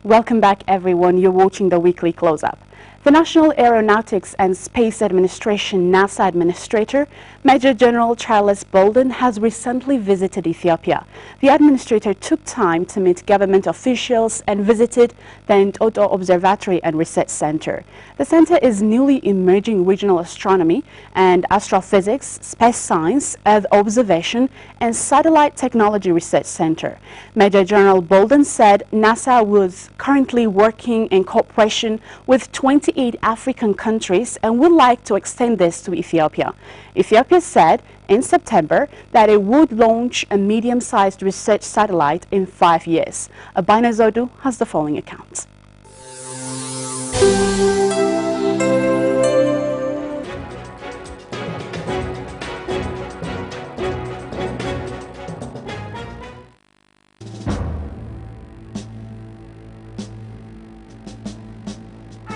Welcome back, everyone. You're watching the weekly close-up. The National Aeronautics and Space Administration NASA Administrator, Major General Charles Bolden, has recently visited Ethiopia. The administrator took time to meet government officials and visited the Entoto Observatory and Research Center. The center is newly emerging regional astronomy and astrophysics, space science, Earth observation, and satellite technology research center. Major General Bolden said NASA was currently working in cooperation with 28 African countries and would like to extend this to Ethiopia. Ethiopia said in September that it would launch a medium-sized research satellite in 5 years. Abina Zodu has the following account.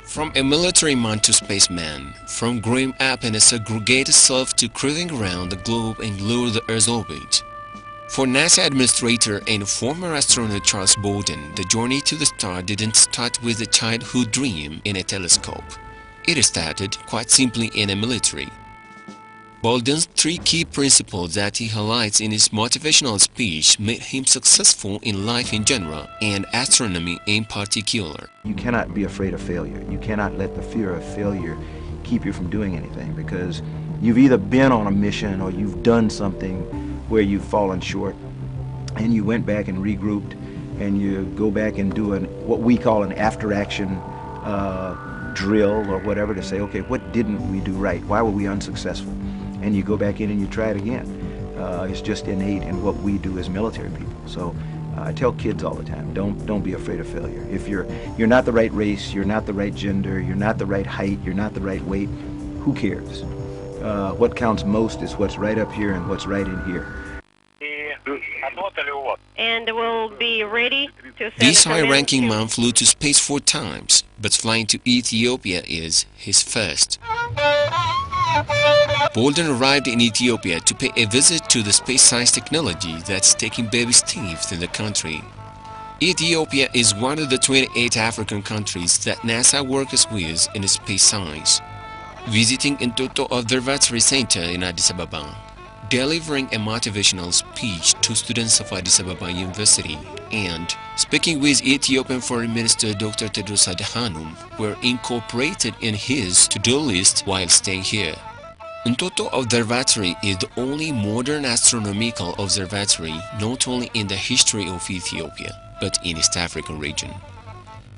From a military man to spaceman, from growing up in a segregated self to cruising around the globe and below the Earth's orbit. For NASA Administrator and former astronaut Charles Bolden, the journey to the star didn't start with a childhood dream in a telescope. It started, quite simply, in a military. Bolden's three key principles that he highlights in his motivational speech made him successful in life in general and astronomy in particular. You cannot be afraid of failure. You cannot let the fear of failure keep you from doing anything, because you've either been on a mission or you've done something where you've fallen short and you went back and regrouped and you go back and do what we call an after-action drill or whatever to say, okay, what didn't we do right? Why were we unsuccessful? And you go back in and you try it again. It's just innate in what we do as military people. So I tell kids all the time, don't be afraid of failure. If you're not the right race, you're not the right gender, you're not the right height, you're not the right weight, who cares? What counts most is what's right up here and what's right in here. And we'll be ready to This high-ranking man flew to space 4 times, but flying to Ethiopia is his first. Bolden arrived in Ethiopia to pay a visit to the space science technology that's taking baby steps in the country. Ethiopia is one of the 28 African countries that NASA works with in space science. Visiting Entoto Observatory Center in Addis Ababa, delivering a motivational speech to students of Addis Ababa University, and speaking with Ethiopian Foreign Minister Dr. Tedros Adhanom were incorporated in his to-do list while staying here. Entoto Observatory is the only modern astronomical observatory not only in the history of Ethiopia, but in East African region.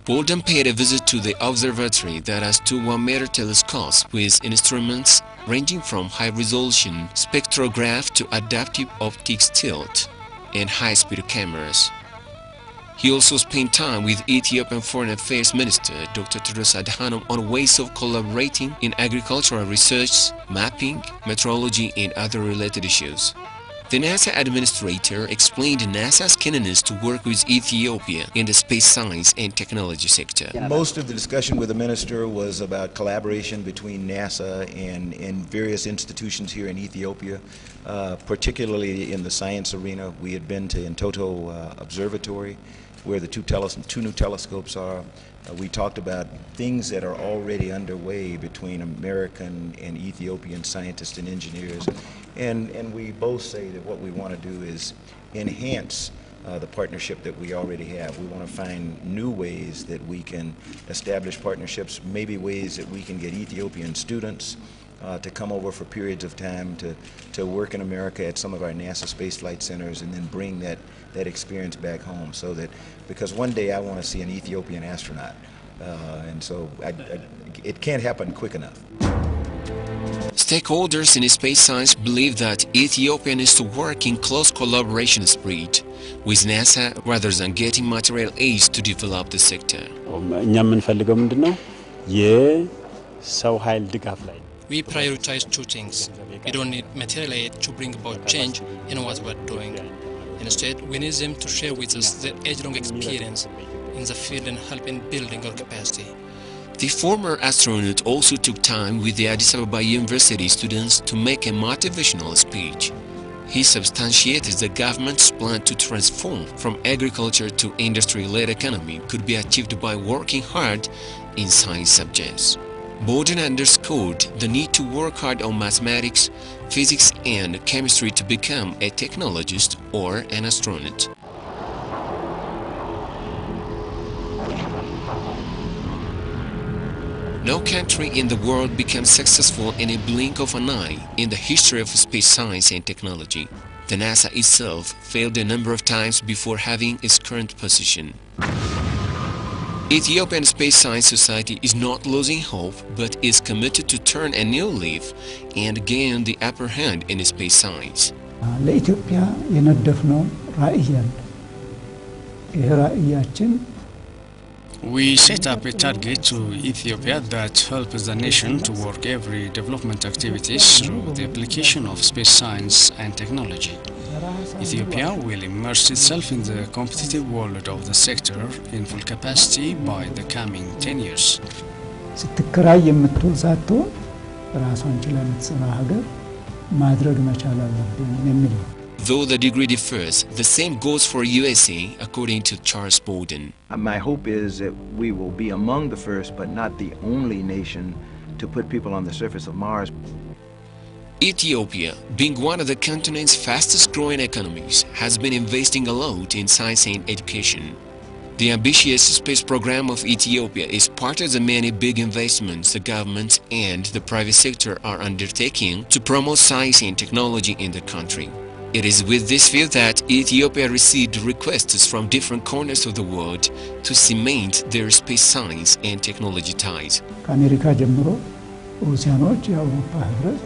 Bolden paid a visit to the observatory that has 2 1-meter telescopes with instruments ranging from high-resolution spectrograph to adaptive optics tilt and high-speed cameras. He also spent time with Ethiopian Foreign Affairs Minister Dr. Tedros Adhanom on ways of collaborating in agricultural research, mapping, meteorology and other related issues. The NASA administrator explained NASA's keenness to work with Ethiopia in the space science and technology sector. Most of the discussion with the minister was about collaboration between NASA and various institutions here in Ethiopia, particularly in the science arena. We had been to Entoto Observatory, where the two new telescopes are. We talked about things that are already underway between American and Ethiopian scientists and engineers. And we both say that what we want to do is enhance the partnership that we already have. We want to find new ways that we can establish partnerships, maybe ways that we can get Ethiopian students to come over for periods of time to work in America at some of our NASA space flight centers and then bring that experience back home, so that, because one day I want to see an Ethiopian astronaut, and so it can't happen quick enough. Stakeholders in space science believe that Ethiopia needs to work in close collaboration spirit with NASA rather than getting material aids to develop the sector. We prioritize 2 things. We don't need material aid to bring about change in what we're doing. Instead, we need them to share with us their age-long experience in the field and help in building our capacity. The former astronaut also took time with the Addis Ababa University students to make a motivational speech. He substantiated the government's plan to transform from agriculture to industry-led economy could be achieved by working hard in science subjects. Bolden underscored the need to work hard on mathematics, physics and chemistry to become a technologist or an astronaut. No country in the world becomes successful in a blink of an eye in the history of space science and technology. The NASA itself failed a number of times before having its current position. Ethiopian Space Science Society is not losing hope but is committed to turn a new leaf and gain the upper hand in space science. ለኢትዮጵያ የነደፍነው ራዕይ አለ። ይህ ራዕያችን We set up a target to Ethiopia that helps the nation to work every development activities through the application of space science and technology. Ethiopia will immerse itself in the competitive world of the sector in full capacity by the coming 10 years. ስትከራይ የምትውል ሳትሆን ራሷን ችላ የምትሰራ ሀገር ማድረግ መቻል አለብን የሚል ነው። Though the degree differs, the same goes for USA, according to Charles Bolden. My hope is that we will be among the first, but not the only nation to put people on the surface of Mars. Ethiopia, being one of the continent's fastest growing economies, has been investing a lot in science and education. The ambitious space program of Ethiopia is part of the many big investments the government and the private sector are undertaking to promote science and technology in the country. It is with this view that Ethiopia received requests from different corners of the world to cement their space science and technology ties. ከአሜሪካ ጀምሮ ሩሲያኖች የአውሮፓ ህብረት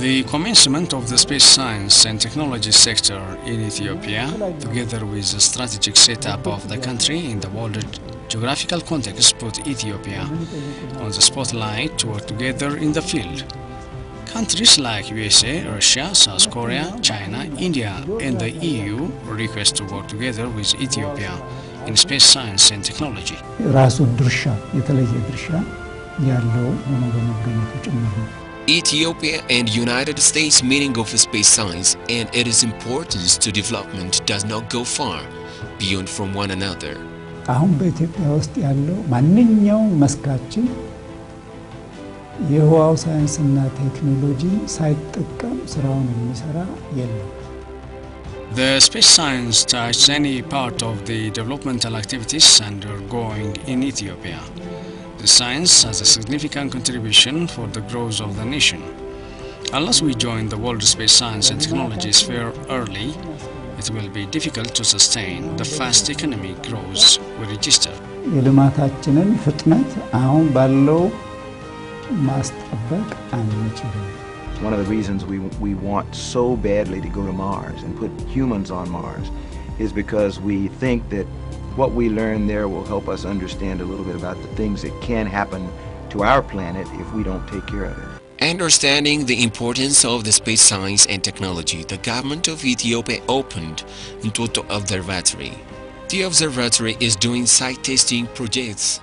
The commencement of the space science and technology sector in Ethiopia, together with the strategic setup of the country in the world geographical context, put Ethiopia on the spotlight to work together in the field. Countries like USA, Russia, South Korea, China, India and the EU request to work together with Ethiopia in space science and technology. ራሱ ድርሻ የተለየ ድርሻ ያለው ሆኖ በመገኘቱ ጭምር ነው። Ethiopia and United States meaning of space science and its importance to development does not go far beyond from one another. አሁን በኢትዮጵያ ውስጥ ያለው ማንኛውም መስካችን የህዋው ሳይንስና ቴክኖሎጂ ሳይጠቀም ስራውን የሚሰራ የለም። The space science touches any part of the developmental activities undergoing in Ethiopia. The science has a significant contribution for the growth of the nation. Unless we join the world space science and technology sphere early, it will be difficult to sustain the fast economic growth we register. የልማታችንን ፍጥነት አሁን ባለው ማስጠበቅ አንችልም። One of the reasons we want so badly to go to Mars and put humans on Mars is because we think that what we learn there will help us understand a little bit about the things that can happen to our planet if we don't take care of it. Understanding the importance of the space science and technology, the government of Ethiopia opened Ntoto Observatory. The observatory is doing site testing projects